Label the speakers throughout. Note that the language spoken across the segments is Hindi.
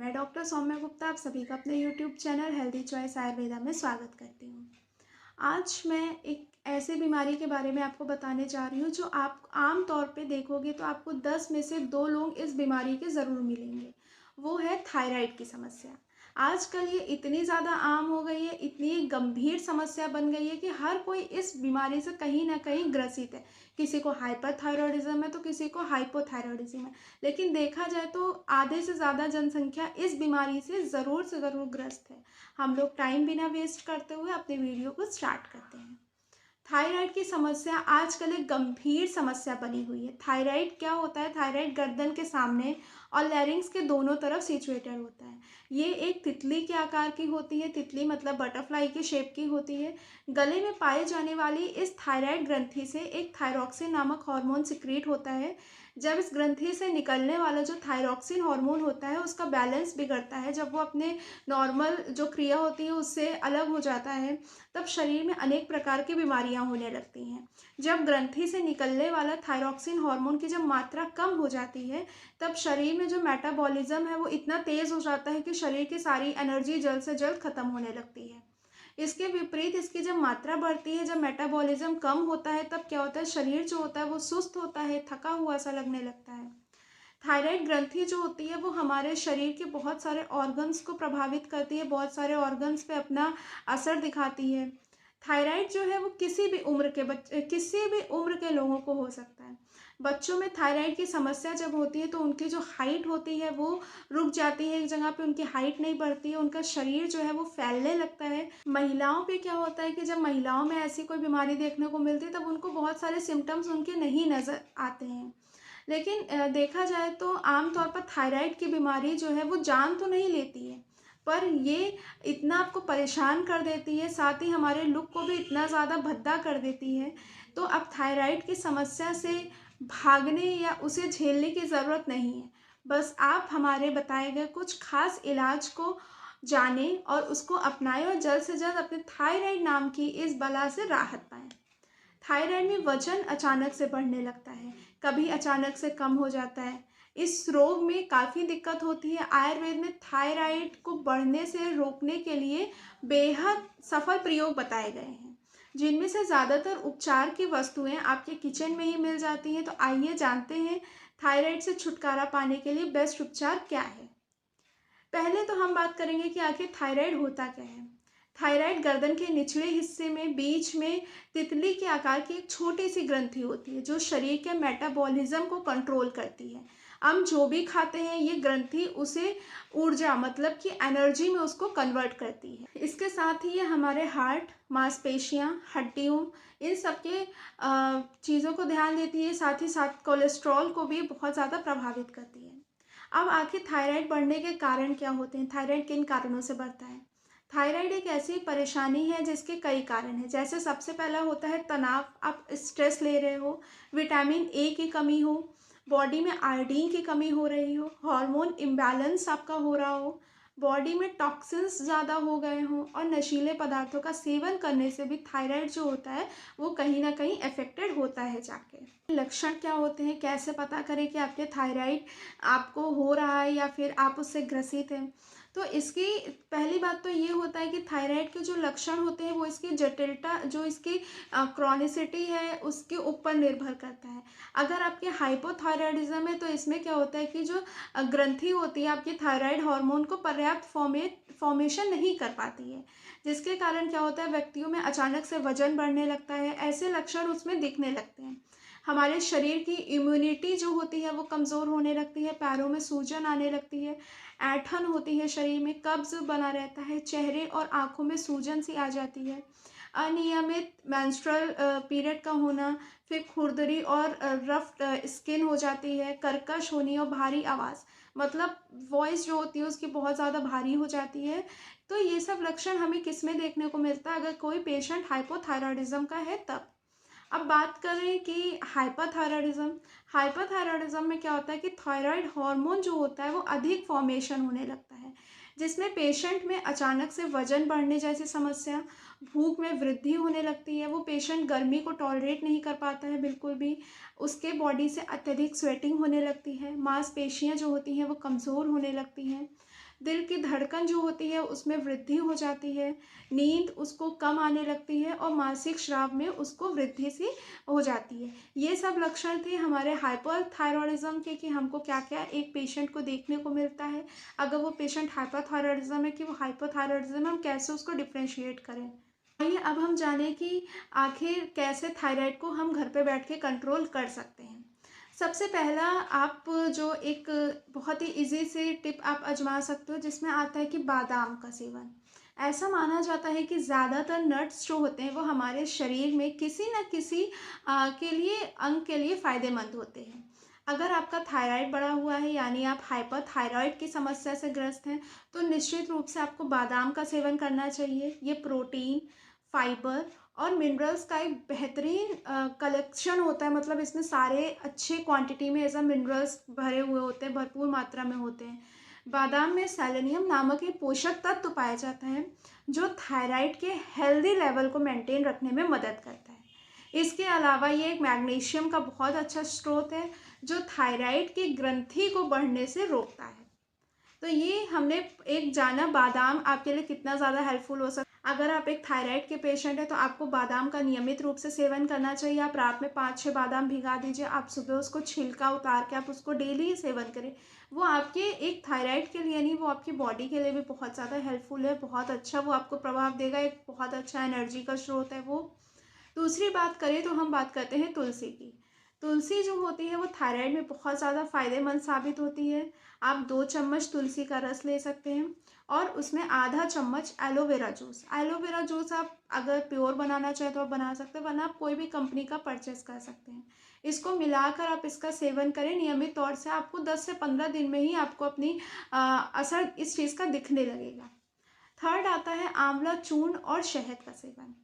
Speaker 1: मैं डॉक्टर सौम्या गुप्ता आप सभी का अपने YouTube channel healthy choice Ayurveda में स्वागत करती हूँ। आज मैं एक ऐसी बीमारी के बारे में आपको बताने जा रही हूँ जो आप आम तौर पे देखोगे तो आपको 10 में से 2 लोग इस बीमारी के ज़रूर मिलेंगे। वो है थायराइड की समस्या। आजकल ये इतनी ज़्यादा आम हो गई है, इतनी गंभीर समस्या बन गई है कि हर कोई इस बीमारी से कहीं न कहीं ग्रसित है। किसी को हाइपरथायरॉयडिज़म है तो किसी को हाइपोथायरॉयडिज़म है। लेकिन देखा जाए तो आधे से ज़्यादा जनसंख्या इस बीमारी से ज़रूर ग्रस्त है। हम लोग टाइम बिना वेस्ट करते हुए अपने वीडियो को स्टार्ट करते हैं। थायराइड की समस्या आजकल एक गंभीर समस्या बनी हुई है। थायराइड क्या होता है? थायराइड गर्दन के सामने और लैरिंक्स के दोनों तरफ सिचुएटेड होता है। ये एक तितली के आकार की होती है। तितली मतलब बटरफ्लाई की शेप की होती है। गले में पाए जाने वाली इस थायराइड ग्रंथि से एक थायरॉक्सिन नामक हार्मोन सिक्रीट होता है। जब इस ग्रंथि से निकलने वाला जो थायरॉक्सिन हार्मोन होता है उसका बैलेंस बिगड़ता है, जब वो अपने नॉर्मल जो क्रिया होती है उससे अलग हो जाता है, तब शरीर में अनेक प्रकार की बीमारियां होने लगती हैं। जब ग्रंथि से निकलने वाला थायरॉक्सिन हार्मोन की जब मात्रा कम हो जाती है, तब शरीर में जो मेटाबॉलिज्म है वो इतना तेज़ हो जाता है कि शरीर की सारी एनर्जी जल्द से जल्द ख़त्म होने लगती है। इसके विपरीत इसकी जब मात्रा बढ़ती है, जब मेटाबॉलिज्म कम होता है, तब क्या होता है, शरीर जो होता है वो सुस्त होता है, थका हुआ सा लगने लगता है। थायराइड ग्रंथि जो होती है वो हमारे शरीर के बहुत सारे ऑर्गन्स को प्रभावित करती है, बहुत सारे ऑर्गन्स पे अपना असर दिखाती है। थायराइड जो है वो किसी भी उम्र के लोगों को हो सकता है। बच्चों में थायराइड की समस्या जब होती है तो उनकी जो हाइट होती है वो रुक जाती है, एक जगह पे उनकी हाइट नहीं बढ़ती है, उनका शरीर जो है वो फैलने लगता है। महिलाओं पे क्या होता है कि जब महिलाओं में ऐसी कोई बीमारी देखने को मिलती है तब उनको बहुत सारे सिम्टम्स उनके नहीं नज़र आते हैं। लेकिन देखा जाए तो आम तौर पर थायराइड की बीमारी जो है वो जान तो नहीं लेती है, पर ये इतना आपको परेशान कर देती है, साथ ही हमारे लुक को भी इतना ज़्यादा भद्दा कर देती है। तो अब थायराइड की समस्या से भागने या उसे झेलने की ज़रूरत नहीं है। बस आप हमारे बताए गए कुछ खास इलाज को जानें और उसको अपनाएं और जल्द से जल्द अपने थायराइड नाम की इस बला से राहत पाएं। थायराइड में वजन अचानक से बढ़ने लगता है, कभी अचानक से कम हो जाता है। इस रोग में काफ़ी दिक्कत होती है। आयुर्वेद में थायराइड को बढ़ने से रोकने के लिए बेहद सफल प्रयोग बताए गए हैं, जिनमें से ज़्यादातर उपचार की वस्तुएं आपके किचन में ही मिल जाती हैं। तो आइए जानते हैं थायराइड से छुटकारा पाने के लिए बेस्ट उपचार क्या है। पहले तो हम बात करेंगे कि आखिर थायराइड होता क्या है। थायराइड गर्दन के निचले हिस्से में बीच में तितली के आकार की एक छोटी सी ग्रंथि होती है जो शरीर के मेटाबॉलिज्म को कंट्रोल करती है। हम जो भी खाते हैं ये ग्रंथि उसे ऊर्जा मतलब कि एनर्जी में उसको कन्वर्ट करती है। इसके साथ ही ये हमारे हार्ट, मांसपेशियां, हड्डियों, इन सब के चीज़ों को ध्यान देती है। साथ ही साथ कोलेस्ट्रॉल को भी बहुत ज़्यादा प्रभावित करती है। अब आखिर थायराइड बढ़ने के कारण क्या होते हैं? थायराइड किन कारणों से बढ़ता है? थायराइड एक ऐसी परेशानी है जिसके कई कारण हैं। जैसे सबसे पहला होता है तनाव, आप स्ट्रेस ले रहे हो, विटामिन ए की कमी हो, बॉडी में आयोडीन की कमी हो रही हो, हार्मोन इम्बैलेंस आपका हो रहा हो, बॉडी में टॉक्सिन्स ज़्यादा हो गए हों और नशीले पदार्थों का सेवन करने से भी थायराइड जो होता है वो कहीं ना कहीं अफेक्टेड होता है जाके। लक्षण क्या होते हैं, कैसे पता करें कि आपके थायराइड आपको हो रहा है या फिर आप उससे ग्रसित हैं? तो इसकी पहली बात तो ये होता है कि थायराइड के जो लक्षण होते हैं वो इसकी जटिलता, जो इसकी क्रॉनिसिटी है उसके ऊपर निर्भर करता है। अगर आपके हाइपोथायरॉयडिज्म है तो इसमें क्या होता है कि जो ग्रंथि होती है आपकी थायराइड हार्मोन को पर्याप्त फॉर्मेशन नहीं कर पाती है, जिसके कारण क्या होता है व्यक्तियों में अचानक से वजन बढ़ने लगता है। ऐसे लक्षण उसमें दिखने लगते हैं। हमारे शरीर की इम्यूनिटी जो होती है वो कमज़ोर होने लगती है, पैरों में सूजन आने लगती है, ऐंठन होती है, शरीर में कब्ज बना रहता है, चेहरे और आँखों में सूजन सी आ जाती है, अनियमित मेंस्ट्रुअल पीरियड का होना, फिर खुरदरी और रफ स्किन हो जाती है, कर्कश होनी और भारी आवाज़, मतलब वॉइस जो होती है उसकी बहुत ज़्यादा भारी हो जाती है। तो ये सब लक्षण हमें किस में देखने को मिलता है? अगर कोई पेशेंट हाइपोथायरॉयडिज्म का है तब। अब बात करें कि हाइपरथायरॉयडिज्म में क्या होता है कि थायराइड हार्मोन जो होता है वो अधिक फॉर्मेशन होने लगता है, जिसमें पेशेंट में अचानक से वजन बढ़ने जैसी समस्या, भूख में वृद्धि होने लगती है, वो पेशेंट गर्मी को टॉलरेट नहीं कर पाता है बिल्कुल भी, उसके बॉडी से अत्यधिक स्वेटिंग होने लगती है, मांसपेशियां जो होती हैं वो कमज़ोर होने लगती हैं, दिल की धड़कन जो होती है उसमें वृद्धि हो जाती है, नींद उसको कम आने लगती है और मासिक स्राव में उसको वृद्धि सी हो जाती है। ये सब लक्षण थे हमारे हाइपरथायरॉयडिज्म के कि हमको क्या-क्या एक पेशेंट को देखने को मिलता है। अगर वो पेशेंट हाइपरथायरॉयडिज्म है कि वो हाइपोथायरॉयडिज्म है, हम कैसे उसको डिफरेंशिएट करें। आइए अब हम जानें कि आखिर कैसे थायराइड को हम घर पे बैठ के कंट्रोल कर सकते हैं। सबसे पहला आप जो एक बहुत ही ईज़ी सी टिप आप आज़मा सकते हो जिसमें आता है कि बादाम का सेवन। ऐसा माना जाता है कि ज़्यादातर नट्स जो होते हैं वो हमारे शरीर में किसी न किसी के लिए अंग के लिए फ़ायदेमंद होते हैं। अगर आपका थायराइड बढ़ा हुआ है यानी आप हाइपरथायरॉइड की समस्या से ग्रस्त हैं, तो निश्चित रूप से आपको बादाम का सेवन करना चाहिए। ये प्रोटीन, फाइबर और मिनरल्स का एक बेहतरीन कलेक्शन होता है, मतलब इसमें सारे अच्छे क्वांटिटी में ऐसा मिनरल्स भरे हुए होते हैं, भरपूर मात्रा में होते हैं। बादाम में सेलेनियम नामक एक पोषक तत्व पाया जाता है जो थायराइड के हेल्दी लेवल को मेंटेन रखने में मदद करता है। इसके अलावा ये एक मैग्नीशियम का बहुत अच्छा स्रोत है जो थायराइड की ग्रंथि को बढ़ने से रोकता है। तो ये हमने एक जाना बादाम आपके लिए कितना ज़्यादा हेल्पफुल हो सकता है। अगर आप एक थायराइड के पेशेंट हैं तो आपको बादाम का नियमित रूप से सेवन करना चाहिए। आप रात में 5-6 बादाम भिगा दीजिए, आप सुबह उसको छिलका उतार के आप उसको डेली ही सेवन करें। वो आपके एक थायराइड के लिए नहीं, वो आपकी बॉडी के लिए भी बहुत ज़्यादा हेल्पफुल है, बहुत अच्छा वो आपको प्रभाव देगा, एक बहुत अच्छा एनर्जी का स्रोत है वो। दूसरी बात करें तो हम बात करते हैं तुलसी की। तुलसी जो होती है वो थायराइड में बहुत ज़्यादा फ़ायदेमंद साबित होती है। आप 2 चम्मच तुलसी का रस ले सकते हैं और उसमें आधा चम्मच एलोवेरा जूस। एलोवेरा जूस आप अगर प्योर बनाना चाहें तो आप बना सकते हैं, वरना आप कोई भी कंपनी का परचेज़ कर सकते हैं। इसको मिलाकर आप इसका सेवन करें नियमित तौर से, आपको 10 से 15 दिन में ही आपको अपनी असर इस चीज़ का दिखने लगेगा। थर्ड आता है आंवला चूर्ण और शहद का सेवन।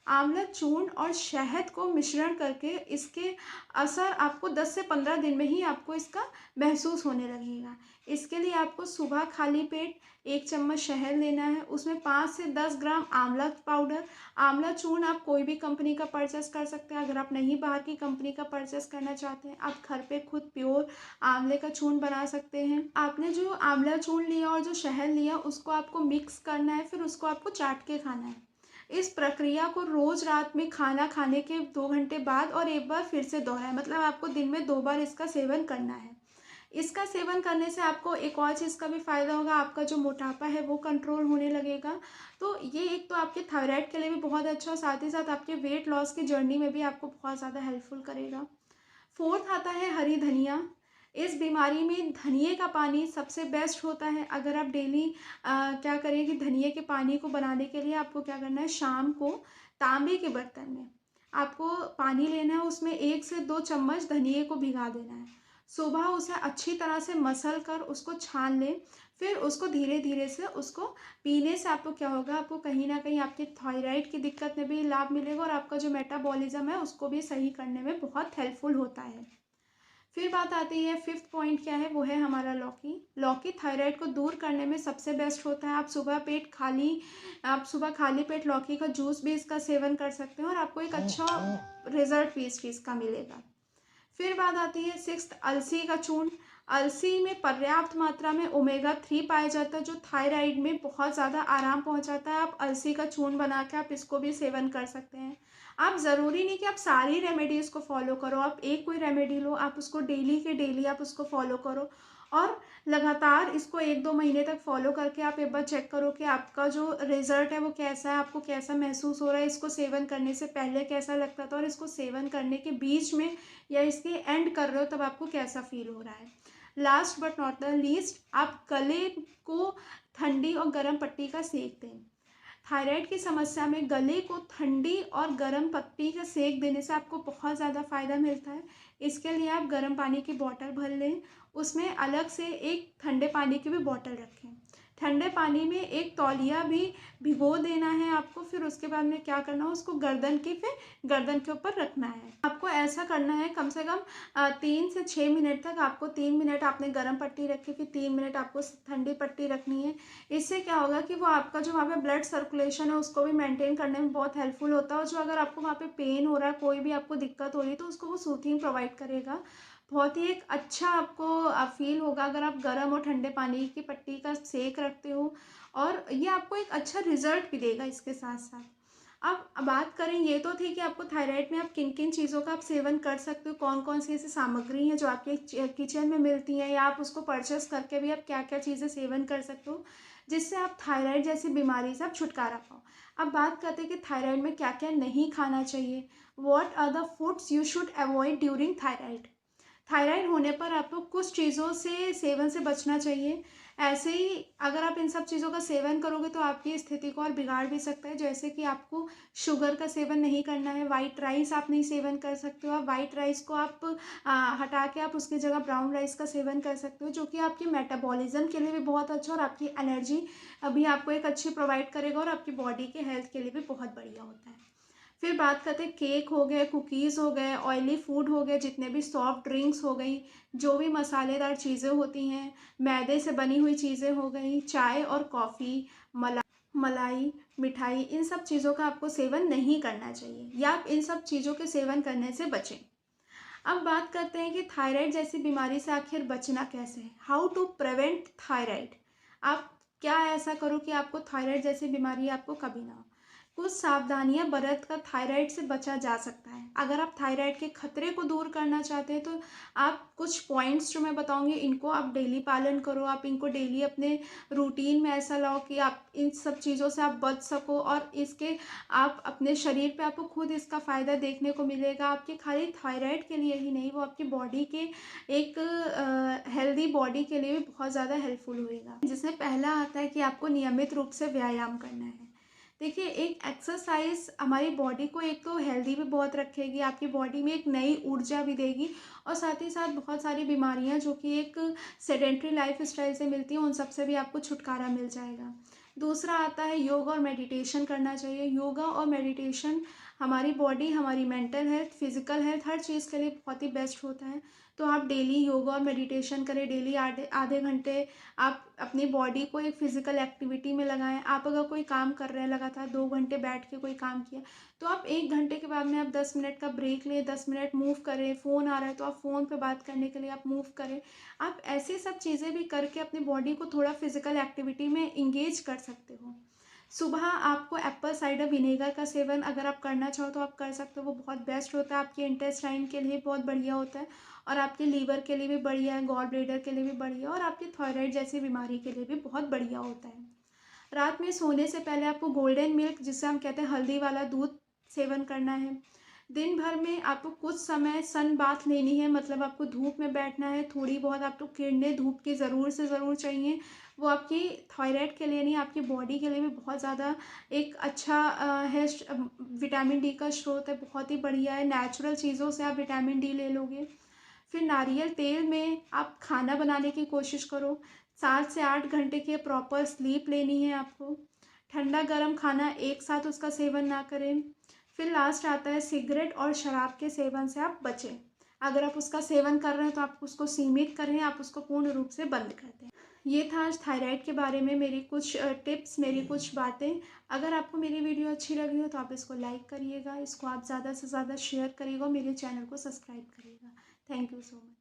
Speaker 1: आंवला चूर्ण और शहद को मिश्रण करके इसके असर आपको 10 से 15 दिन में ही आपको इसका महसूस होने लगेगा। इसके लिए आपको सुबह खाली पेट 1 चम्मच शहद लेना है, उसमें 5 से 10 ग्राम आंवला पाउडर। आंवला चूर्ण आप कोई भी कंपनी का परचेस कर सकते हैं। अगर आप नहीं बाहर की कंपनी का परचेस करना चाहते हैं, आप घर पे खुद प्योर आंवले का चूर्ण बना सकते हैं। आपने जो आंवला चूर्ण लिया और जो शहद लिया उसको आपको मिक्स करना है, फिर उसको आपको चाट के खाना है। इस प्रक्रिया को रोज़ रात में खाना खाने के 2 घंटे बाद और एक बार फिर से दोहराएं, मतलब आपको दिन में 2 बार इसका सेवन करना है। इसका सेवन करने से आपको एक और चीज़ का भी फ़ायदा होगा, आपका जो मोटापा है वो कंट्रोल होने लगेगा। तो ये एक तो आपके थायराइड के लिए भी बहुत अच्छा, साथ ही साथ आपके वेट लॉस की जर्नी में भी आपको बहुत ज़्यादा हेल्पफुल करेगा। फोर्थ आता है हरी धनिया। इस बीमारी में धनिए का पानी सबसे बेस्ट होता है। अगर आप डेली क्या करें कि धनिए के पानी को बनाने के लिए आपको क्या करना है, शाम को तांबे के बर्तन में आपको पानी लेना है, उसमें 1 से 2 चम्मच धनिए को भिगा देना है। सुबह उसे अच्छी तरह से मसल कर उसको छान लें, फिर उसको धीरे धीरे से उसको पीने से आपको क्या होगा, आपको कहीं ना कहीं आपकी थायराइड की दिक्कत में भी लाभ मिलेगा और आपका जो मेटाबॉलिज्म है उसको भी सही करने में बहुत हेल्पफुल होता है। फिर बात आती है फिफ्थ पॉइंट क्या है, वो है हमारा लौकी। लौकी थायराइड को दूर करने में सबसे बेस्ट होता है। आप सुबह खाली पेट लौकी का जूस भी इसका सेवन कर सकते हैं और आपको एक अच्छा रिजल्ट भी इस चीज़ का मिलेगा। फिर बात आती है सिक्स्थ, अलसी का चूर्ण। अलसी में पर्याप्त मात्रा में ओमेगा 3 पाया जाता है जो थायराइड में बहुत ज़्यादा आराम पहुंचाता है। आप अलसी का चूर्ण बना के आप इसको भी सेवन कर सकते हैं। आप ज़रूरी नहीं कि आप सारी रेमेडीज़ को फॉलो करो, आप एक कोई रेमेडी लो, आप उसको डेली के डेली आप उसको फॉलो करो और लगातार इसको 1-2 महीने तक फॉलो करके आप एक बार चेक करो कि आपका जो रिज़ल्ट है वो कैसा है, आपको कैसा महसूस हो रहा है, इसको सेवन करने से पहले कैसा लगता था और इसको सेवन करने के बीच में या इसके एंड कर रहे हो तब आपको कैसा फील हो रहा है। Last but not the least, आप गले को ठंडी और गर्म पट्टी का सेक दें। थायराइड की समस्या में गले को ठंडी और गर्म पट्टी का सेक देने से आपको बहुत ज़्यादा फ़ायदा मिलता है। इसके लिए आप गर्म पानी की बॉटल भर लें, उसमें अलग से एक ठंडे पानी की भी बॉटल रखें। ठंडे पानी में एक तौलिया भी भिगो देना है आपको, फिर उसके बाद में क्या करना है, उसको गर्दन के ऊपर रखना है। आपको ऐसा करना है कम से कम 3 से 6 मिनट तक। आपको 3 मिनट आपने गर्म पट्टी रखी, फिर 3 मिनट आपको ठंडी पट्टी रखनी है। इससे क्या होगा कि वो आपका जो वहाँ पे ब्लड सर्कुलेशन है उसको भी मेंटेन करने में बहुत हेल्पफुल होता है और जो अगर आपको वहाँ पे पेन हो रहा है, कोई भी आपको दिक्कत हो रही है तो उसको वो सूथिंग प्रोवाइड करेगा। बहुत ही एक अच्छा आपको फ़ील होगा अगर आप गर्म और ठंडे पानी की पट्टी का सेक रखते हो, और ये आपको एक अच्छा रिज़ल्ट भी देगा इसके साथ-साथ। अब बात करें, ये तो थी कि आपको थायराइड में आप किन-किन चीज़ों का आप सेवन कर सकते हो, कौन-कौन सी ऐसी सामग्री हैं जो आपके किचन में मिलती हैं, या आप उसको परचेज़ करके भी आप क्या-क्या चीज़ें सेवन कर सकते हो, जिससे आप थायराइड जैसी बीमारी से आप छुटकारा पाओ। अब बात करते हैं कि थायराइड में क्या-क्या नहीं खाना चाहिए। What are the foods you should avoid during thyroid. Thyroid होने पर आपको कुछ चीज़ों से सेवन से बचना चाहिए। ऐसे ही अगर आप इन सब चीज़ों का सेवन करोगे तो आपकी स्थिति को और बिगाड़ भी सकता है। जैसे कि आपको शुगर का सेवन नहीं करना है, व्हाइट राइस आप नहीं सेवन कर सकते हो। आप व्हाइट राइस को आप हटा के आप उसकी जगह ब्राउन राइस का सेवन कर सकते हो, जो कि आपके मेटाबॉलिज़्म के लिए भी बहुत अच्छा और आपकी एनर्जी अभी आपको एक अच्छी प्रोवाइड करेगा, और आपकी बॉडी के हेल्थ के लिए भी बहुत बढ़िया होता है। फिर बात करते हैं, केक हो गए, कुकीज़ हो गए, ऑयली फूड हो गए, जितने भी सॉफ्ट ड्रिंक्स हो गई, जो भी मसालेदार चीज़ें होती हैं, मैदे से बनी हुई चीज़ें हो गई, चाय और कॉफ़ी, मलाई, मिठाई, इन सब चीज़ों का आपको सेवन नहीं करना चाहिए, या आप इन सब चीज़ों के सेवन करने से बचें। अब बात करते हैं कि थायराइड जैसी बीमारी से आखिर बचना कैसे है। How to prevent thyroid. आप क्या ऐसा करो कि आपको थायराइड जैसी बीमारी आपको कभी ना हो। कुछ सावधानियां बरत कर थायराइड से बचा जा सकता है। अगर आप थायराइड के खतरे को दूर करना चाहते हैं तो आप कुछ पॉइंट्स जो मैं बताऊंगी, इनको आप डेली पालन करो। आप इनको डेली अपने रूटीन में ऐसा लाओ कि आप इन सब चीज़ों से आप बच सको, और इसके आप अपने शरीर पे आपको खुद इसका फ़ायदा देखने को मिलेगा। आपके खाली थायराइड के लिए ही नहीं, वो आपकी बॉडी के एक हेल्दी बॉडी के लिए भी बहुत ज़्यादा हेल्पफुल होएगा। जिसमें पहला आता है कि आपको नियमित रूप से व्यायाम करना है। देखिए, एक एक्सरसाइज हमारी बॉडी को एक तो हेल्दी भी बहुत रखेगी, आपकी बॉडी में एक नई ऊर्जा भी देगी, और साथ ही साथ बहुत सारी बीमारियां जो कि एक सेडेंट्री लाइफ स्टाइल से मिलती हैं, उन सब से भी आपको छुटकारा मिल जाएगा। दूसरा आता है योगा और मेडिटेशन करना चाहिए। योगा और मेडिटेशन हमारी बॉडी, हमारी मेंटल हेल्थ, फिजिकल हेल्थ, हर चीज़ के लिए बहुत ही बेस्ट होता है। तो आप डेली योगा और मेडिटेशन करें, डेली आधे आधे घंटे आप अपनी बॉडी को एक फिजिकल एक्टिविटी में लगाएं। आप अगर कोई काम कर रहे हैं, लगातार 2 घंटे बैठ के कोई काम किया, तो आप 1 घंटे के बाद में आप 10 मिनट का ब्रेक लें, 10 मिनट मूव करें। फ़ोन आ रहा है तो आप फ़ोन पे बात करने के लिए आप मूव करें। आप ऐसी सब चीज़ें भी करके अपनी बॉडी को थोड़ा फिजिकल एक्टिविटी में इंगेज कर सकते हो। सुबह आपको एप्पल साइडर विनेगर का सेवन अगर आप करना चाहो तो आप कर सकते हो, वो बहुत बेस्ट होता है, आपके इंटेस्टाइन के लिए बहुत बढ़िया होता है, और आपके लीवर के लिए भी बढ़िया है, गॉल ब्लैडर के लिए भी बढ़िया, और आपकी थायराइड जैसी बीमारी के लिए भी बहुत बढ़िया होता है। रात में सोने से पहले आपको गोल्डन मिल्क, जिसे हम कहते हैं हल्दी वाला दूध, सेवन करना है। दिन भर में आपको कुछ समय सन बाथ लेनी है, मतलब आपको धूप में बैठना है। थोड़ी बहुत आपको किरणें धूप की ज़रूर से ज़रूर चाहिए। वो आपकी थायराइड के लिए नहीं, आपकी बॉडी के लिए भी बहुत ज़्यादा एक अच्छा है। विटामिन डी का स्रोत है, बहुत ही बढ़िया है। नेचुरल चीज़ों से आप विटामिन डी ले लोगे। फिर नारियल तेल में आप खाना बनाने की कोशिश करो। 7 से 8 घंटे की प्रॉपर स्लीप लेनी है आपको। ठंडा गर्म खाना एक साथ उसका सेवन ना करें। फिर लास्ट आता है सिगरेट और शराब के सेवन से आप बचें। अगर आप उसका सेवन कर रहे हैं तो आप उसको सीमित करें, आप उसको पूर्ण रूप से बंद कर दें। ये था आज थायराइड के बारे में मेरी कुछ टिप्स, मेरी कुछ बातें। अगर आपको मेरी वीडियो अच्छी लगी हो तो आप इसको लाइक करिएगा, इसको आप ज़्यादा से ज़्यादा शेयर करिएगा, मेरे चैनल को सब्सक्राइब करिएगा। Thank you so much.